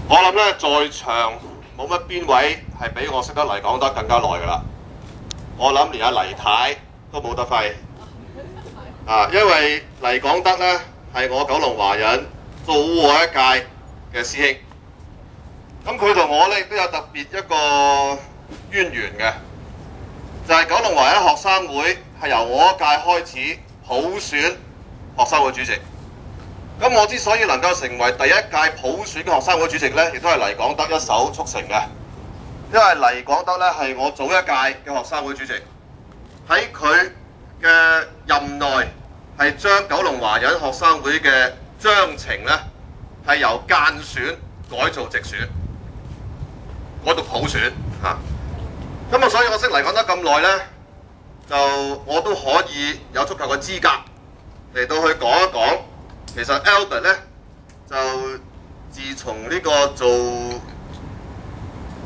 我諗咧，在場冇乜邊位係比我識得黎廣德更加耐㗎啦。我諗連阿黎太都冇得揮啊，因為黎廣德咧係我九龍華人早我一屆嘅師兄。咁佢同我咧亦都有特別一個淵源嘅，就係九龍華人學生會係由我一屆開始普選學生會主席。咁我之所以能夠成為第一屆普選嘅學生會主席呢，亦都係黎廣德一手促成嘅。因為黎廣德呢係我早一屆嘅學生會主席，喺佢嘅任內係將九龍華人學生會嘅章程呢係由間選改做直選，改到普選嚇。咁啊，所以我識黎廣德咁耐呢，就我都可以有足夠嘅資格嚟到去講一講。其實 Albert 咧就自從呢個做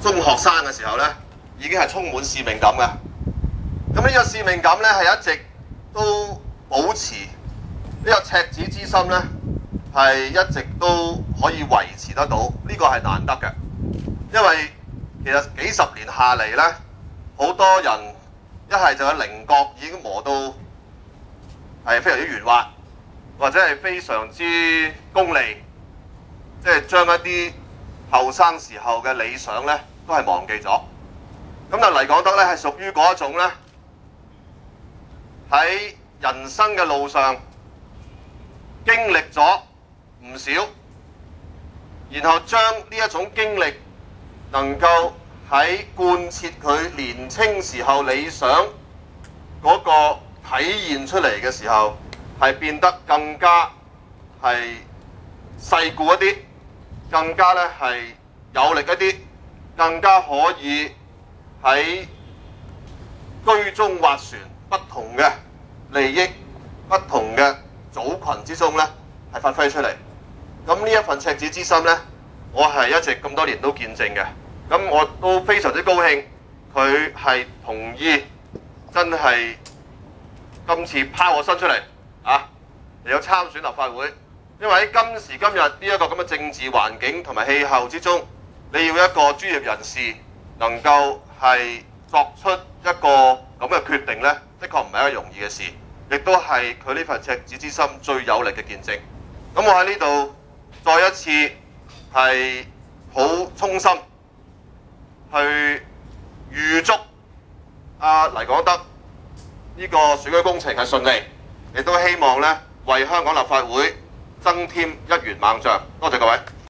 中學生嘅時候咧，已經係充滿使命感嘅。咁呢個使命感咧係一直都保持，呢個赤子之心咧係一直都可以維持得到，呢個係難得嘅。因為其實幾十年下嚟咧，好多人一係就喺稜角已經磨到係非常之圓滑。或者係非常之功利，即係將一啲後生時候嘅理想咧，都係忘記咗。咁但黎廣德咧係屬於嗰一種咧，喺人生嘅路上經歷咗唔少，然後將呢一種經歷能夠喺貫徹佢年青時候理想嗰個體現出嚟嘅時候，係變得更加係世故一啲，更加咧係有力一啲，更加可以喺居中斡旋不同嘅利益、不同嘅組群之中咧係發揮出嚟。咁呢一份赤子之心咧，我係一直咁多年都見證嘅。咁我都非常之高興，佢係同意真係今次拋我身出嚟。嚟有參選立法會，因為喺今時今日呢一個咁嘅政治環境同埋氣候之中，你要一個專業人士能夠係作出一個咁嘅決定呢，的確唔係一個容易嘅事，亦都係佢呢份赤子之心最有力嘅見證。咁我喺呢度再一次係好衷心去預祝黎廣德呢個選舉工程係順利，亦都希望呢為香港立法會增添一員猛將。多謝各位。